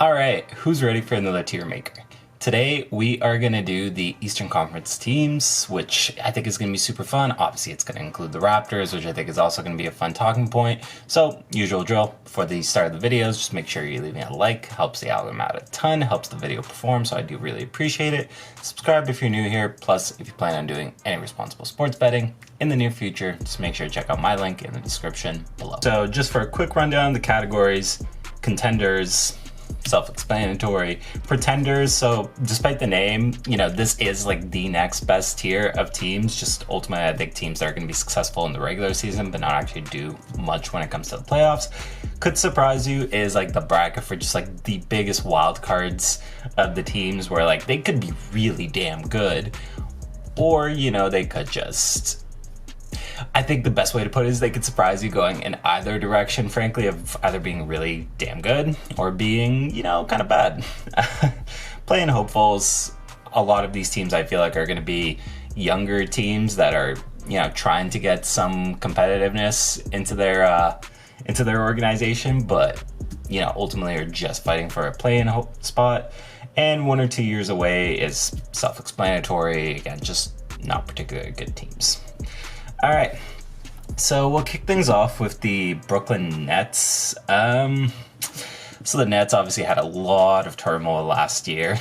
All right, who's ready for another tier maker? Today, we are going to do the Eastern Conference teams, which I think is going to be super fun. Obviously, it's going to include the Raptors, which I think is also going to be a fun talking point. So, usual drill, before the start of the videos, just make sure you're leaving a like. Helps the algorithm out a ton, helps the video perform, so I do really appreciate it. Subscribe if you're new here, plus if you plan on doing any responsible sports betting in the near future, just make sure to check out my link in the description below. So, just for a quick rundown of the categories, contenders, self-explanatory, pretenders. So despite the name, this is like the next best tier of teams. Just ultimately, I think teams that are going to be successful in the regular season, but not actually do much when it comes to the playoffs. Could surprise you is like the bracket for just like the biggest wild cards of the teams where like they could be really damn good, or, they could just, I think the best way to put it is they could surprise you going in either direction, frankly, of either being really damn good or being, kind of bad. Playing hopefuls, a lot of these teams I feel like are going to be younger teams that are, trying to get some competitiveness into their organization, but, ultimately are just fighting for a play-in spot. And 1 or 2 years away is self-explanatory. Again, just not particularly good teams. All right, so we'll kick things off with the Brooklyn Nets. So the Nets obviously had a lot of turmoil last year,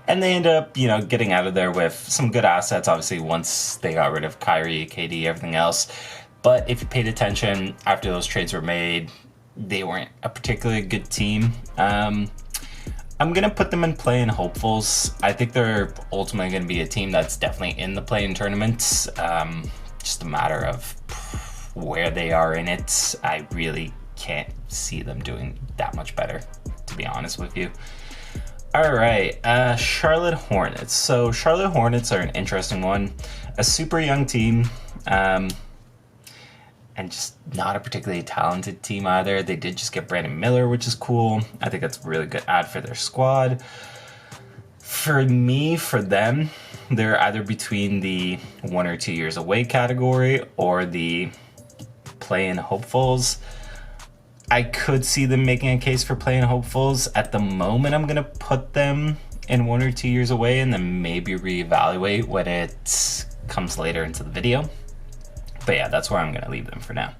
and they ended up, getting out of there with some good assets, obviously, once they got rid of Kyrie, KD, everything else. But if you paid attention, after those trades were made, they weren't a particularly good team. I'm going to put them in play-in hopefuls. I think they're ultimately going to be a team that's definitely in the play-in tournaments. Just a matter of where they are in it. I really can't see them doing that much better, to be honest with you. All right, Charlotte Hornets. So Charlotte Hornets are an interesting one. A super young team. And just not a particularly talented team either. They did just get Brandon Miller, which is cool. I think that's a really good add for their squad. For them, they're either between the 1 or 2 years away category or the play-in hopefuls. I could see them making a case for play-in hopefuls. At the moment, I'm going to put them in 1 or 2 years away and then maybe reevaluate when it comes later into the video. But yeah, that's where I'm going to leave them for now.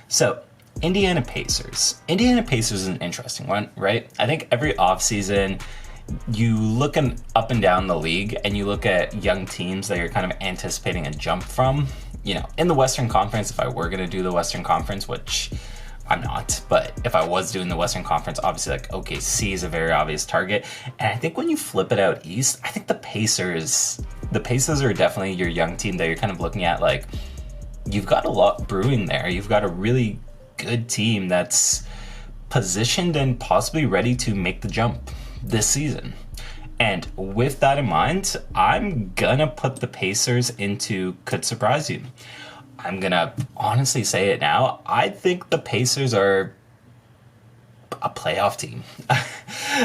So, Indiana Pacers. Indiana Pacers is an interesting one, right? I think every offseason, you look up and down the league and you look at young teams that you're kind of anticipating a jump from. In the Western Conference, if I were going to do the Western Conference, which I'm not, but if I was doing the Western Conference, obviously like OKC is a very obvious target. And I think when you flip it out east, I think the Pacers are definitely your young team that you're kind of looking at like, you've got a lot brewing there. You've got a really good team that's positioned and possibly ready to make the jump this season. And with that in mind, I'm gonna put the Pacers into could surprise you. I'm gonna honestly say it now. I think the Pacers are a playoff team.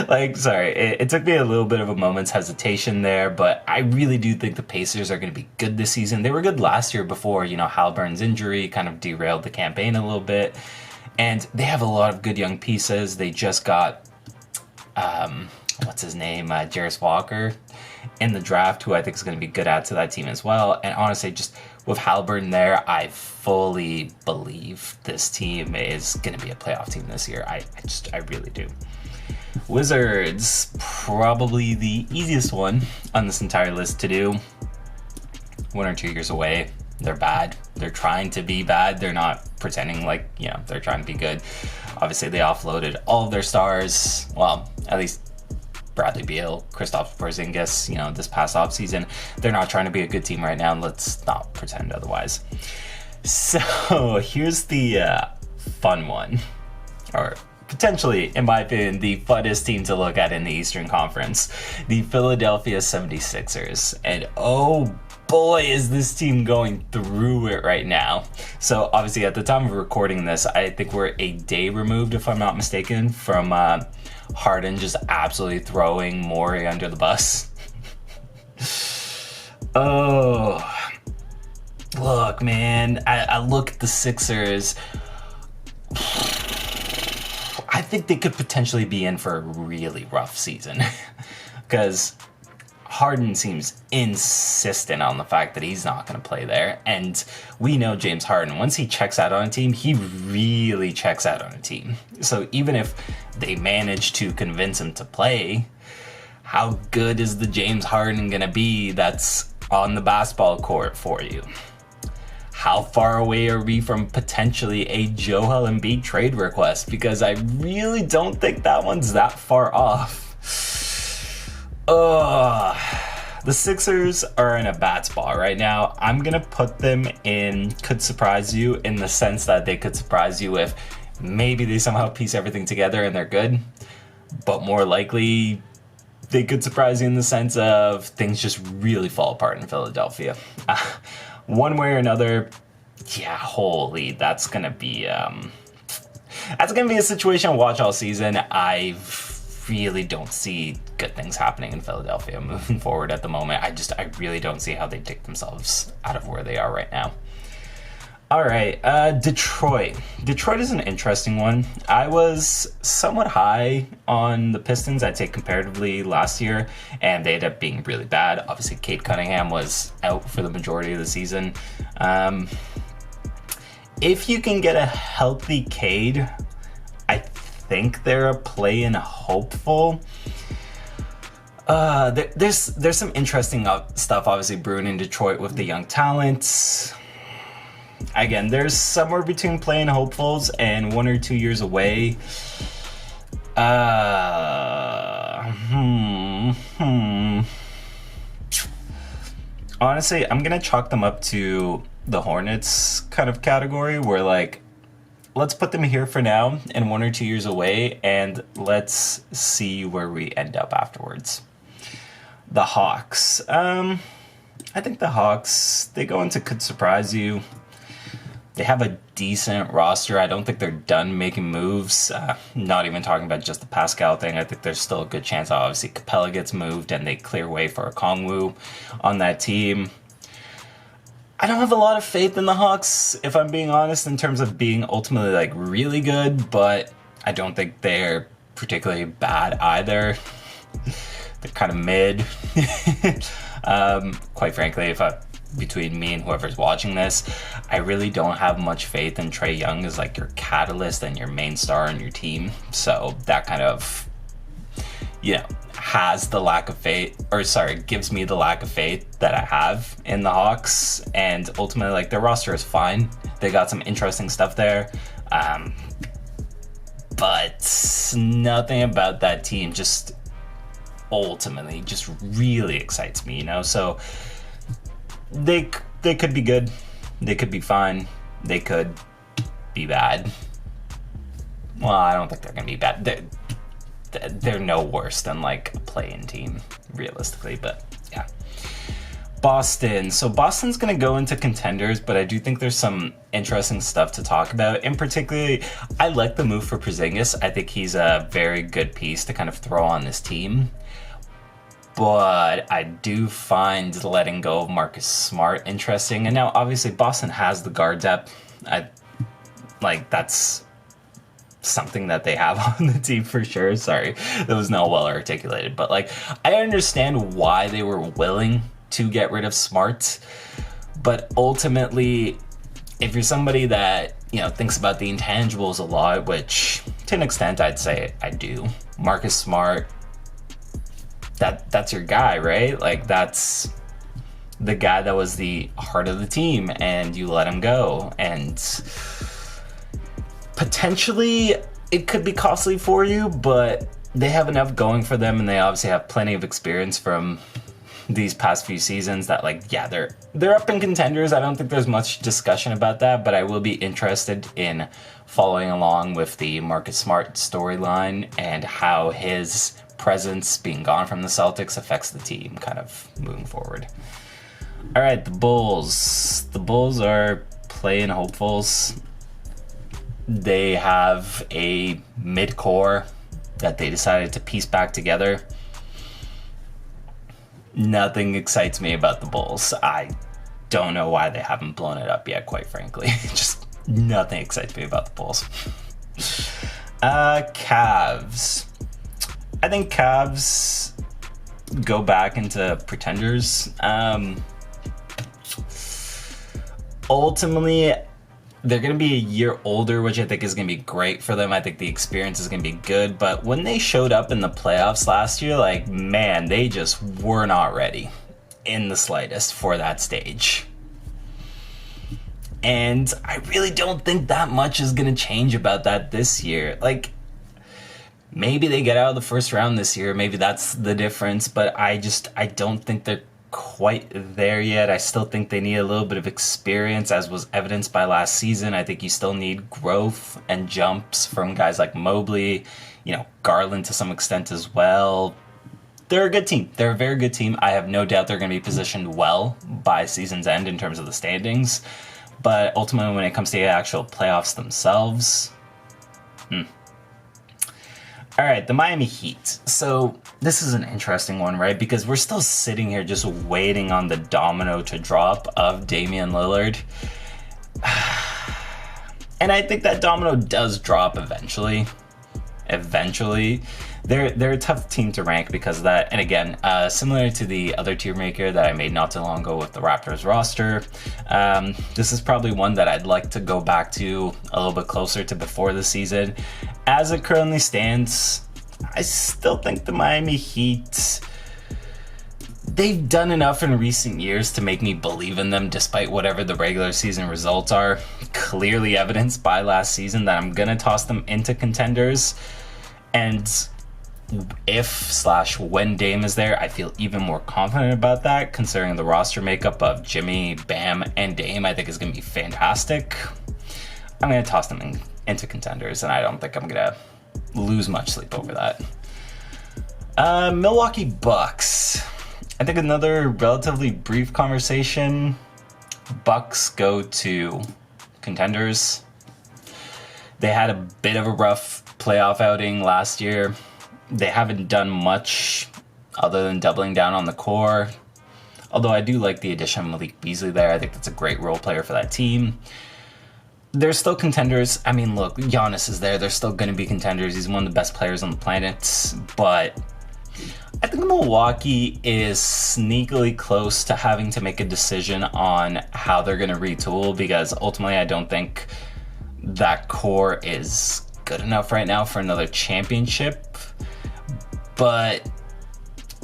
It took me a little bit of a moment's hesitation there, but I really do think the Pacers are going to be good this season. They were good last year before, Halliburton's injury kind of derailed the campaign a little bit. And they have a lot of good young pieces. They just got, Jarris Walker in the draft, who I think is going to be good add to that team as well. And honestly, just with Halliburton there, I fully believe this team is going to be a playoff team this year. I really do. Wizards, probably the easiest one on this entire list to do. 1 or 2 years away. They're bad. They're trying to be bad. They're not pretending like, they're trying to be good. Obviously, they offloaded all of their stars. Well, at least Bradley Beal, Kristaps Porzingis, this past offseason. They're not trying to be a good team right now, and let's not pretend otherwise. So here's the fun one, or potentially, in my opinion, the funnest team to look at in the Eastern Conference, the Philadelphia 76ers. And oh boy, is this team going through it right now. So obviously at the time of recording this, I think we're a day removed, if I'm not mistaken, from Harden just absolutely throwing Morey under the bus. Oh, look, man, I look at the Sixers. I think they could potentially be in for a really rough season because Harden seems insistent on the fact that he's not going to play there. And we know James Harden, once he checks out on a team, he really checks out on a team. So even if they manage to convince him to play, how good is the James Harden going to be that's on the basketball court for you? How far away are we from potentially a Joel Embiid trade request? Because I really don't think that one's that far off. The Sixers are in a bad spot right now. I'm going to put them in could surprise you, in the sense that they could surprise you if maybe they somehow piece everything together and they're good. But more likely, they could surprise you in the sense of things just really fall apart in Philadelphia. One way or another, yeah, holy, that's going to be a situation to watch all season. I really don't see good things happening in Philadelphia moving forward at the moment. I really don't see how they dig themselves out of where they are right now. All right, Detroit. Detroit is an interesting one. I was somewhat high on the Pistons, I'd say comparatively last year, and they ended up being really bad. Obviously, Cade Cunningham was out for the majority of the season. If you can get a healthy Cade, I think they're a play-in hopeful. There's some interesting stuff obviously brewing in Detroit with the young talent. Again, there's somewhere between play-in hopefuls and 1 or 2 years away. Honestly, I'm gonna chalk them up to the Hornets kind of category, where like, let's put them here for now and 1 or 2 years away, and let's see where we end up afterwards. The Hawks. I think the Hawks, they go into could surprise you. They have a decent roster. I don't think they're done making moves. Not even talking about just the Pascal thing. I think there's still a good chance, obviously, Capella gets moved and they clear way for a Kongwu on that team. I don't have a lot of faith in the Hawks, if I'm being honest, in terms of being ultimately like really good, but I don't think they're particularly bad either. They're kind of mid. Quite frankly, between me and whoever's watching this, I really don't have much faith in Trae Young as like your catalyst and your main star on your team. So that kind of, has the lack of faith, gives me the lack of faith that I have in the Hawks. And ultimately, like, their roster is fine. They got some interesting stuff there. But nothing about that team just ultimately just really excites me, So they could be good. They could be fine. They could be bad. Well, I don't think they're going to be bad. They're no worse than like a play-in team, realistically, but yeah. Boston. So Boston's going to go into contenders, but I do think there's some interesting stuff to talk about. In particular, I like the move for Porzingis. I think he's a very good piece to kind of throw on this team. But I do find letting go of Marcus Smart interesting. And now, obviously, Boston has the guard depth. That's something that they have on the team for sure. Sorry, that was not well articulated. But, I understand why they were willing to get rid of Smart. But ultimately, if you're somebody that, thinks about the intangibles a lot, which to an extent I'd say I do, Marcus Smart, that's your guy, right? That's the guy that was the heart of the team, and you let him go. And potentially it could be costly for you, but they have enough going for them, and they obviously have plenty of experience from these past few seasons that they're up in contenders. I don't think there's much discussion about that, but I will be interested in following along with the Marcus Smart storyline and how his presence being gone from the Celtics affects the team kind of moving forward. All right, the Bulls. The Bulls are play-in hopefuls. They have a mid-core that they decided to piece back together. Nothing excites me about the Bulls. I don't know why they haven't blown it up yet, quite frankly. Just nothing excites me about the Bulls. Cavs. I think Cavs go back into pretenders. Ultimately, they're going to be a year older, which I think is going to be great for them. I think the experience is going to be good. But when they showed up in the playoffs last year, like, man, they just were not ready in the slightest for that stage. And I really don't think that much is going to change about that this year. Like, maybe they get out of the first round this year. Maybe that's the difference. But I don't think they're quite there yet. I still think they need a little bit of experience, as was evidenced by last season. I think you still need growth and jumps from guys like Mobley, Garland to some extent as well. They're a good team. They're a very good team. I have no doubt they're going to be positioned well by season's end in terms of the standings. But ultimately, when it comes to the actual playoffs themselves, All right, the Miami Heat. So this is an interesting one, right? Because we're still sitting here just waiting on the domino to drop of Damian Lillard. And I think that domino does drop eventually. They're a tough team to rank because of that. And again, similar to the other tier maker that I made not too long ago with the Raptors roster, this is probably one that I'd like to go back to a little bit closer to before the season. As it currently stands, I still think the Miami Heat, they've done enough in recent years to make me believe in them despite whatever the regular season results are. Clearly evidenced by last season that I'm going to toss them into contenders. And if/when Dame is there, I feel even more confident about that, considering the roster makeup of Jimmy, Bam, and Dame I think is going to be fantastic. I'm going to toss them into contenders, and I don't think I'm going to lose much sleep over that. Milwaukee Bucks. I think another relatively brief conversation. Bucks go to contenders. They had a bit of a rough playoff outing last year. They haven't done much other than doubling down on the core. Although I do like the addition of Malik Beasley there. I think that's a great role player for that team. They're still contenders. I mean, look, Giannis is there. They're still going to be contenders. He's one of the best players on the planet. But I think Milwaukee is sneakily close to having to make a decision on how they're going to retool, because ultimately I don't think that core is good enough right now for another championship. But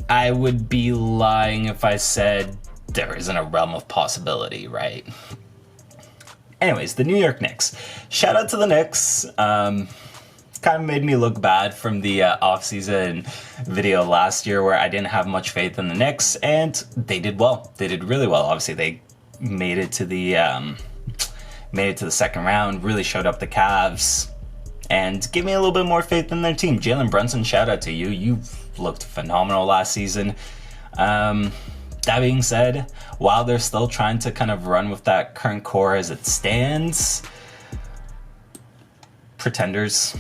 I would be lying if I said there isn't a realm of possibility, right? Anyways, the New York Knicks. Shout out to the Knicks. Kind of made me look bad from the offseason video last year where I didn't have much faith in the Knicks, and they did well. They did really well. Obviously, they made it to the second round, really showed up the Cavs, and give me a little bit more faith in their team. Jalen Brunson, shout out to you. You've looked phenomenal last season. That being said, while they're still trying to kind of run with that current core as it stands, pretenders.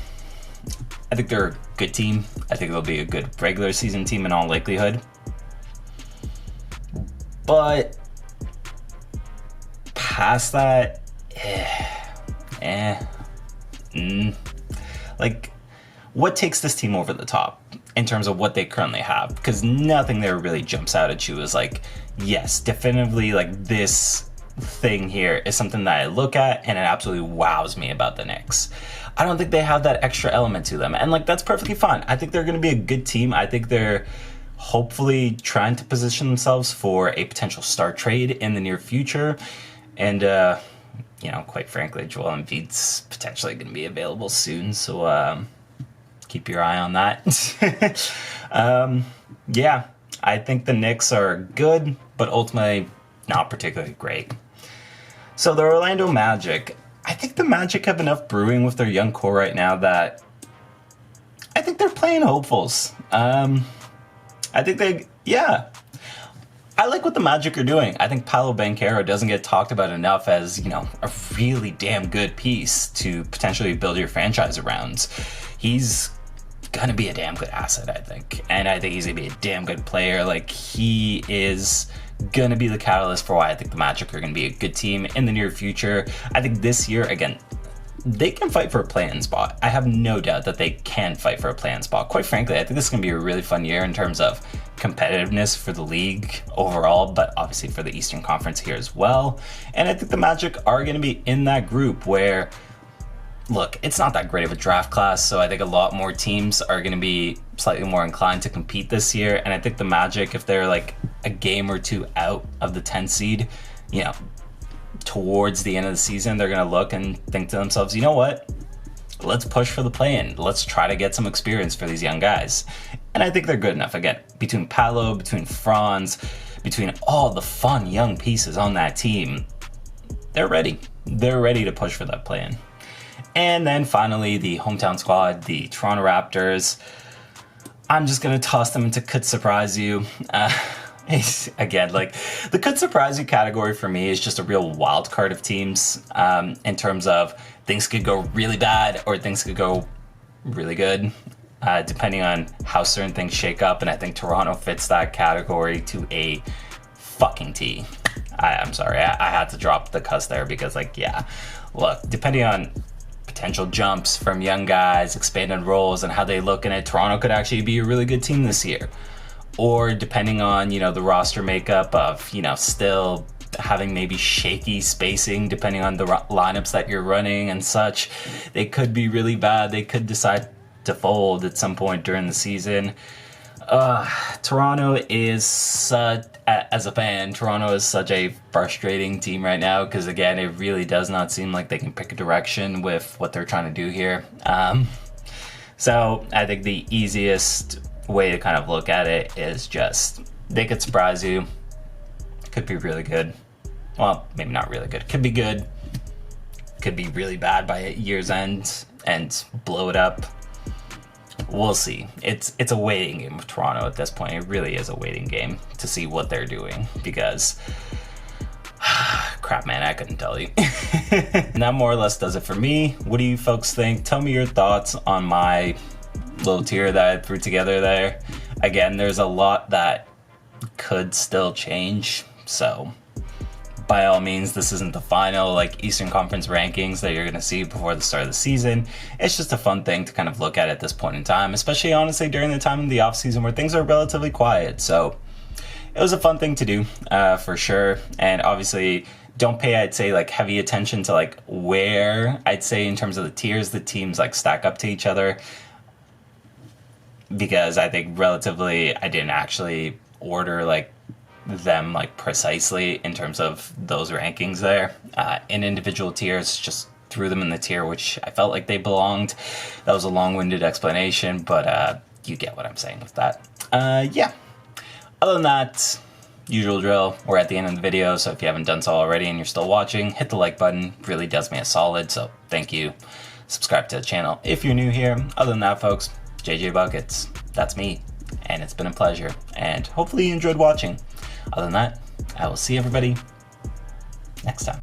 I think they're a good team. I think they'll be a good regular season team in all likelihood. But past that, like, what takes this team over the top in terms of what they currently have? Because nothing there really jumps out at you as like, yes, definitively, like, this thing here is something that I look at and it absolutely wows me about the Knicks. I don't think they have that extra element to them, and like, that's perfectly fine. I think they're going to be a good team. I think they're hopefully trying to position themselves for a potential star trade in the near future, and quite frankly, Joel Embiid's potentially going to be available soon, so keep your eye on that. Yeah, I think the Knicks are good, but ultimately not particularly great. So the Orlando Magic. I think the Magic have enough brewing with their young core right now that I think they're playing hopefuls. I like what the Magic are doing. I think Paolo Banchero doesn't get talked about enough as, a really damn good piece to potentially build your franchise around. He's gonna be a damn good asset, I think. And I think he's gonna be a damn good player. Like, he is gonna be the catalyst for why I think the Magic are gonna be a good team in the near future. I think this year, again, they can fight for a play-in spot. I have no doubt that they can fight for a play-in spot. Quite frankly, I think this is going to be a really fun year in terms of competitiveness for the league overall, but obviously for the Eastern Conference here as well. And I think the Magic are going to be in that group where, look, it's not that great of a draft class, so I think a lot more teams are going to be slightly more inclined to compete this year. And I think the Magic, if they're like a game or two out of the 10th seed, you know, towards the end of the season, they're going to look and think to themselves, you know what? Let's push for the play-in. Let's try to get some experience for these young guys. And I think they're good enough. Again, between Paolo, between Franz, between all the fun young pieces on that team, they're ready. They're ready to push for that play-in. And then finally, the hometown squad, the Toronto Raptors. I'm just going to toss them into could surprise you. Again, like the could surprise you category for me is just a real wild card of teams in terms of things could go really bad or things could go really good, depending on how certain things shake up. And I think Toronto fits that category to a fucking T. I'm sorry, I had to drop the cuss there because, like, yeah, look, depending on potential jumps from young guys, expanded roles, and how they look in it, Toronto could actually be a really good team this year. Or depending on, you know, the roster makeup of, you know, still having maybe shaky spacing depending on the lineups that you're running and such, they could be really bad. They could decide to fold at some point during the season. Toronto is as a fan, Toronto is such a frustrating team right now because, again, it really does not seem like they can pick a direction with what they're trying to do here. So I think the easiest way to kind of look at it is just they could surprise you. Could be really good. Well, maybe not really good. Could be good. Could be really bad by year's end and blow it up. We'll see. It's a waiting game with Toronto at this point. It really is a waiting game to see what they're doing because crap, man, I couldn't tell you. And that more or less does it for me. What do you folks think? Tell me your thoughts on my little tier that I threw together there. Again, there's a lot that could still change, so by all means, this isn't the final like Eastern Conference rankings that you're going to see before the start of the season. It's just a fun thing to kind of look at this point in time, especially honestly during the time of the offseason where things are relatively quiet. So it was a fun thing to do for sure. And obviously don't pay, I'd say, like heavy attention to like where I'd say in terms of the tiers the teams like stack up to each other, because I think relatively I didn't actually order like them like precisely in terms of those rankings there in individual tiers. Just threw them in the tier which I felt like they belonged. That was a long-winded explanation, but you get what I'm saying with that. Yeah, other than that, usual drill, we're at the end of the video, so if you haven't done so already and you're still watching, hit the like button. Really does me a solid, so thank you. Subscribe to the channel if you're new here. Other than that, folks, JJ Buckets, that's me, and it's been a pleasure, and hopefully you enjoyed watching. Other than that, I will see everybody next time.